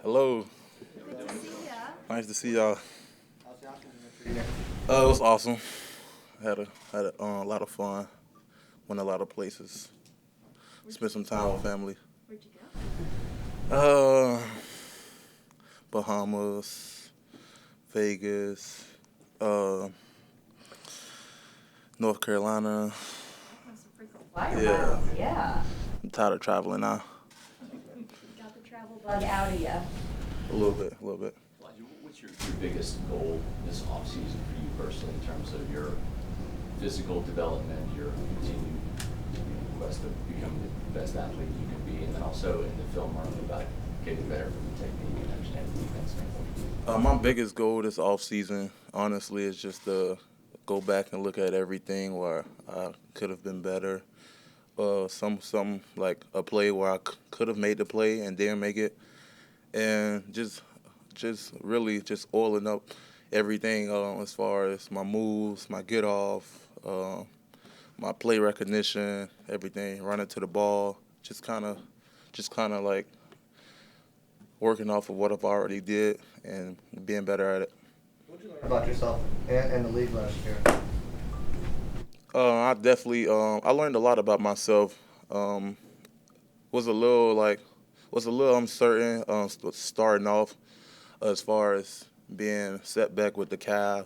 Hello. Good to see ya. Nice to see y'all. How's the offseason been treating It was awesome. Had a lot of fun. Went a lot of places. Spent some time with family. Where'd you go? Uh, Bahamas, Vegas, North Carolina. That's some frequent flyer Yeah. miles. Yeah. I'm tired of traveling now. Got the travel bug out of ya. A little bit. Calijah, what's your biggest goal this offseason for you personally in terms of your physical development, your continued quest to become the best athlete you can be, and then also in the film room about getting better from the technique and understanding the defense standpoint? My biggest goal this offseason, honestly, is just to go back and look at everything where I could have been better. Some like a play where I could have made the play and didn't make it, and just really just oiling up everything as far as my moves, my get off, my play recognition, everything, running to the ball, just kind of like working off of what I've already did and being better at it. What did you learn about yourself and the league last year? I definitely I learned a lot about myself. Was a little uncertain starting off as far as being set back with the calf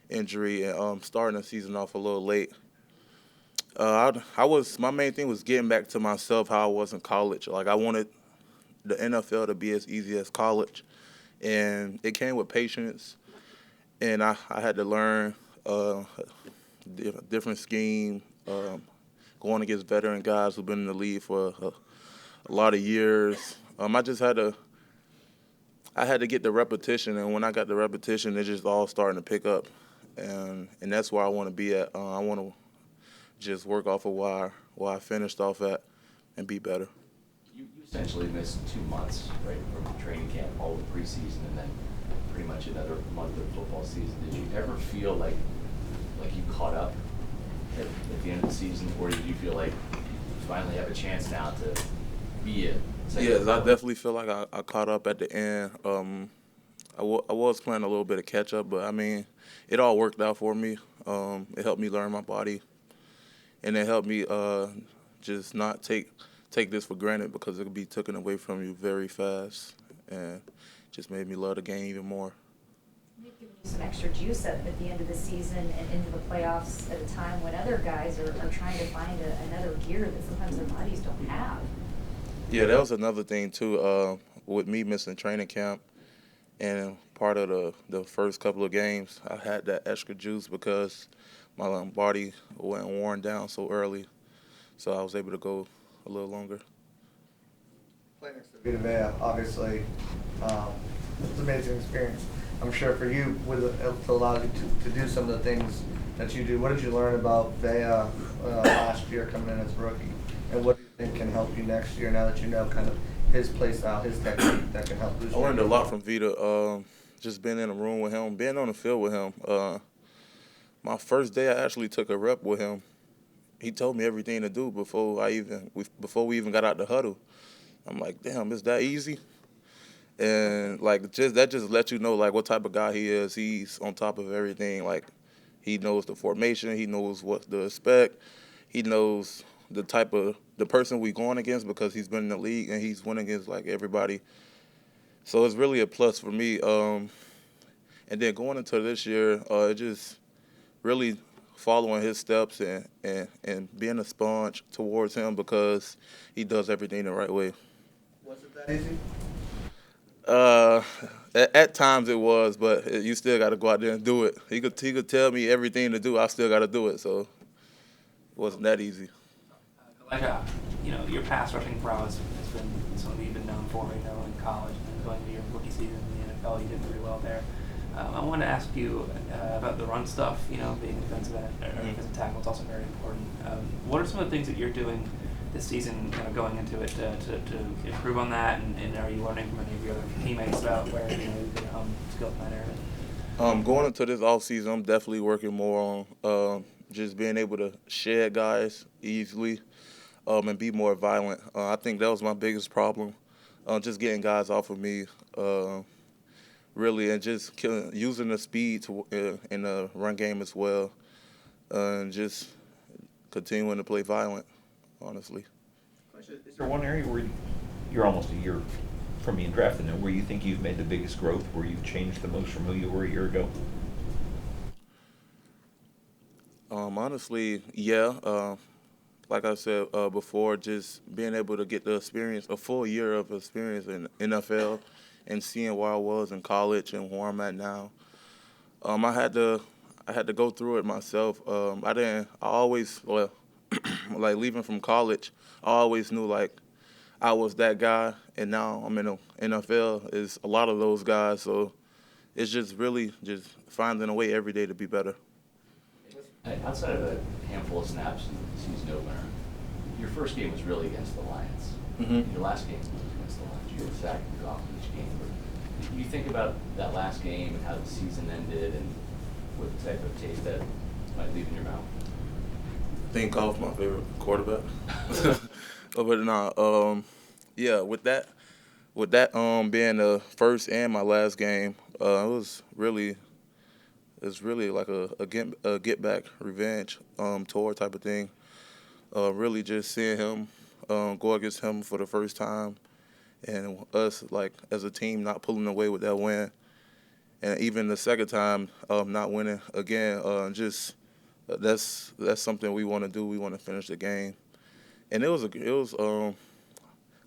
injury and starting the season off a little late. My main thing was getting back to myself how I was in college. Like I wanted the NFL to be as easy as college, and it came with patience. And I had to learn different scheme, going against veteran guys who've been in the league for a lot of years. I had to get the repetition, and when I got the repetition, it just all starting to pick up, and that's where I want to be at. I want to just work off of where I finished off at, and be better. You essentially missed 2 months, right, from training camp, all the preseason, and then pretty much another month of football season. Did you ever feel like you caught up at the end of the season, or did you feel like you finally have a chance now to be it? Yes, I definitely feel like I caught up at the end. I was playing a little bit of catch up, but I mean, it all worked out for me. It helped me learn my body, and it helped me just not take this for granted because it could be taken away from you very fast, and just made me love the game even more. They've given you some extra juice at the end of the season and into the playoffs at a time when other guys are trying to find another gear that sometimes their bodies don't have. Yeah, that was another thing too. With me missing training camp and part of the first couple of games, I had that extra juice because my body went worn down so early, so I was able to go a little longer. Playing next to Vita Vea, obviously, it's an amazing experience. I'm sure for you, it allowed you to do some of the things that you do. What did you learn about Vea last year coming in as a rookie? And what do you think can help you next year now that you know kind of his play style, his technique that can help boost I learned a lot from Vita. Just being in a room with him, being on the field with him. My first day, I actually took a rep with him. He told me everything to do before we even got out the huddle. I'm like, damn, is that easy? And like that just lets you know like what type of guy he is. He's on top of everything. Like he knows the formation, he knows what to expect, he knows the person we going against because he's been in the league and he's went against like everybody. So it's really a plus for me. And then going into this year, it just really following his steps and being a sponge towards him because he does everything the right way. Was it that easy? At times it was, but you still got to go out there and do it. He could tell me everything to do. I still got to do it, so it wasn't that easy. Calijah, your pass rushing prowess has been something you've been known for, in college, and then going to your rookie season in the NFL, you did pretty well there. I wanted to ask you about the run stuff, being a defensive end or defensive tackle, it's also very important. What are some of the things that you're doing this season, kind of going into it to improve on that, and are you learning from any of your other teammates about where your skill in that area? Going into this offseason, I'm definitely working more on just being able to shed guys easily and be more violent. I think that was my biggest problem just getting guys off of me, really, and just using the speed in the run game as well, and just continuing to play violent, honestly. Is there one area where you're almost a year from being drafted now, where you think you've made the biggest growth, where you've changed the most from who you were a year ago? Honestly, yeah. Like I said before, just being able to get the experience, a full year of experience in NFL, and seeing where I was in college and where I'm at now. I had to go through it myself. I always, well, like leaving from college, I always knew like I was that guy, and now I'm in the NFL. Is a lot of those guys, so it's just really just finding a way every day to be better. Outside of a handful of snaps in the season opener, your first game was really against the Lions. Mm-hmm. Your last game was against the Lions. You were sacked and off each game. But you think about that last game and how the season ended and what type of taste that might leave in your mouth? Think Goff's my favorite quarterback. But nah, yeah, with that being the first and my last game, it's really like a get back revenge tour type of thing. Really just seeing him go against him for the first time, and us like as a team not pulling away with that win, and even the second time not winning again. Just that's something we want to do. We want to finish the game, and it was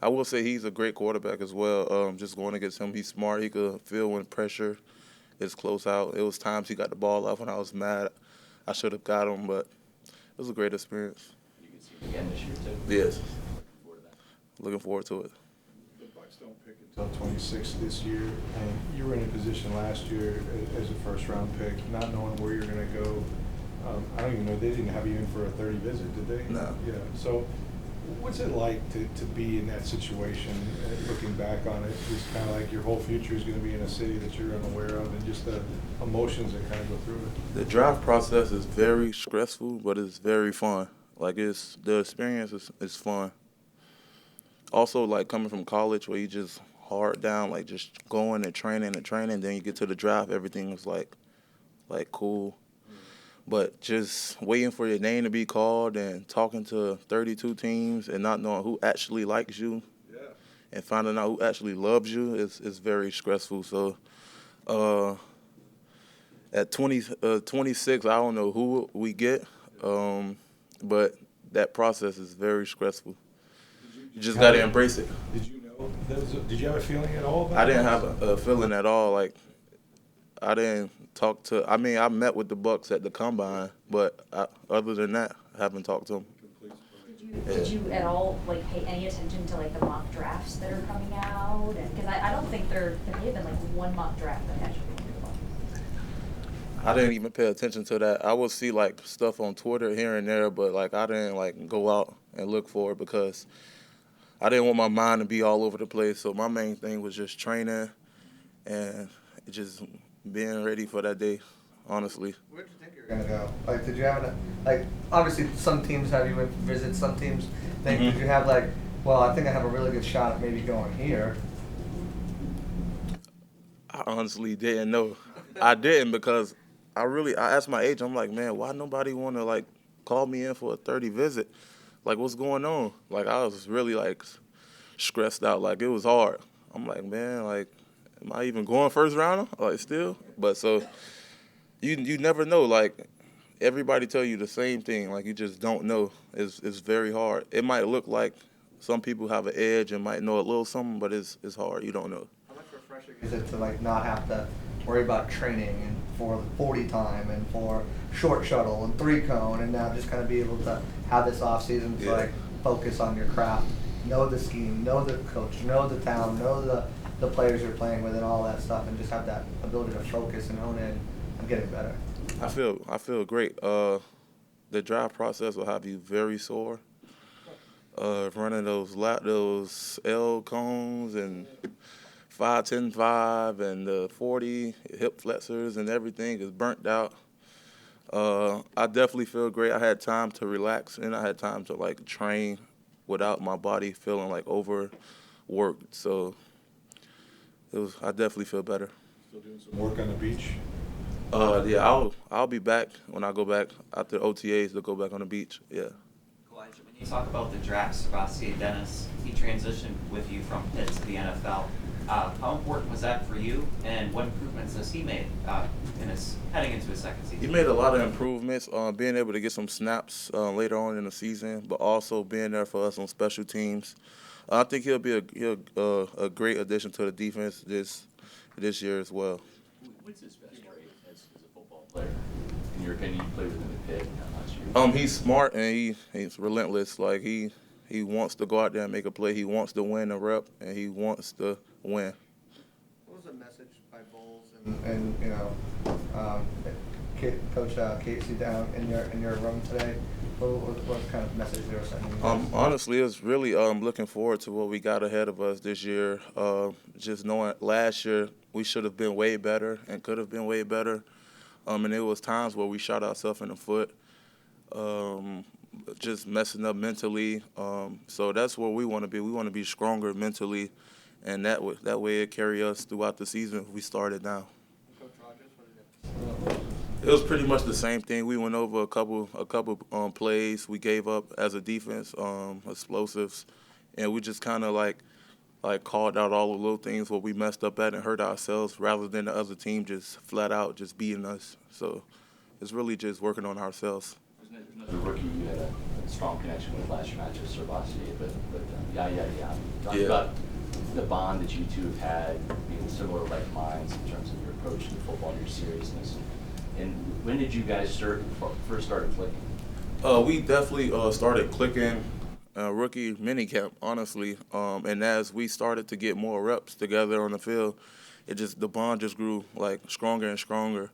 I will say he's a great quarterback as well. Just going against him, he's smart. He could feel when pressure is close out. It was times he got the ball off when I was mad. I should have got him, but it was a great experience. You can see him again this year, too. Yes. Looking forward to that. Looking forward to it. The Bucs don't pick until 26 this year, and you were in a position last year as a first-round pick, not knowing where you're going to go. I don't even know, they didn't have you in for a 30 visit, did they? No. Yeah. So what's it like to be in that situation, looking back on it, just kind of like your whole future is going to be in a city that you're unaware of, and just the emotions that kind of go through it? The draft process is very stressful, but it's very fun. Like the experience is fun. Also, like coming from college where you just hard down, like just going and training, then you get to the draft, everything is like cool. But just waiting for your name to be called and talking to 32 teams and not knowing who actually likes you, and finding out who actually loves you is very stressful. So at 26, I don't know who we get, but that process is very stressful. You just got to embrace it. Did you know? Did you have a feeling at all about I didn't this? have a feeling at all. Like, I didn't talk to. I mean, I met with the Bucs at the combine, but other than that, I haven't talked to them. Did you at all like pay any attention to like the mock drafts that are coming out? Because I don't think there may have been like one mock draft that actually went to the Bucs. I didn't even pay attention to that. I would see like stuff on Twitter here and there, but like I didn't like go out and look for it because I didn't want my mind to be all over the place. So my main thing was just training and just being ready for that day, honestly. Where did you think you were going to go? Like, did you have obviously some teams have you in visit, some teams think, Mm-hmm. did you have like, well, I think I have a really good shot at maybe going here? I honestly didn't know. I didn't because I asked my agent, I'm like, man, why nobody want to like call me in for a 30 visit? Like, what's going on? Like, I was really like stressed out. Like, it was hard. I'm like, man, like, am I even going first rounder? Like, still? But so you never know. Like, everybody tell you the same thing. Like, you just don't know. It's very hard. It might look like some people have an edge and might know a little something, but it's hard. You don't know. How much refreshing is it to like not have to worry about training and for 40 time and for short shuttle and 3-cone, and now just kind of be able to have this off season to like focus on your craft, know the scheme, know the coach, know the town, know the players you're playing with and all that stuff, and just have that ability to focus and hone in on getting better? I feel great. The draft process will have you very sore. Running those L cones and 5-10-5 and the 40 hip flexors and everything is burnt out. I definitely feel great. I had time to relax and I had time to like train without my body feeling like worked. So I definitely feel better. Still doing some work on the beach? Yeah, I'll be back when I go back after OTAs to go back on the beach. Yeah. Calijah, when you talk about the draft, Sebastian Dennis, he transitioned with you from Pitt to the NFL. How important was that for you, and what improvements has he made heading into his second season? He made a lot of improvements, being able to get some snaps later on in the season, but also being there for us on special teams. I think he'll be a great addition to the defense this year as well. What's his best trait as a football player? In your opinion, you played with him at Pitt last year. He's smart and he's relentless. Like he wants to go out there and make a play. He wants to win a rep and he wants to win. What was the message by Bowles and Coach Casey down in your room today? What kind of message they were sending you? Honestly, it's really looking forward to what we got ahead of us this year. Just knowing last year we should have been way better and could have been way better. And there was times where we shot ourselves in the foot, just messing up mentally. So that's where we want to be. We want to be stronger mentally, and that way it carry us throughout the season if we started now. Coach Rogers, what did It was pretty much the same thing. We went over a couple plays we gave up as a defense, explosives, and we just kind of like called out all the little things where we messed up at and hurt ourselves, rather than the other team just flat out just beating us. So it's really just working on ourselves. There's another rookie you had a strong connection with last year, not just Sebastian, but Yaya Diaby. Talk about the bond that you two have had, being similar like minds in terms of your approach to football and your seriousness. And when did you guys first started clicking? We definitely started clicking rookie minicamp, honestly. And as we started to get more reps together on the field, the bond just grew like stronger and stronger.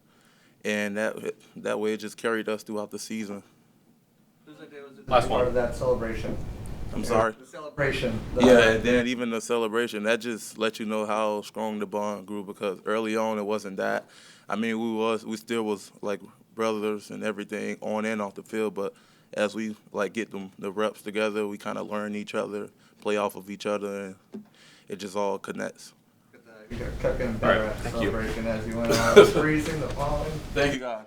And that way it just carried us throughout the season. Last part of that celebration. I'm sorry? The celebration. Yeah, and then even the celebration, that just let you know how strong the bond grew, because early on it wasn't that. I mean, we still was like brothers and everything on and off the field, but as we like get the reps together, we kind of learn each other, play off of each other, and it just all connects. You kept getting better All right, at the thank you. celebration as you went on. Freezing, the falling. Thank you, guys.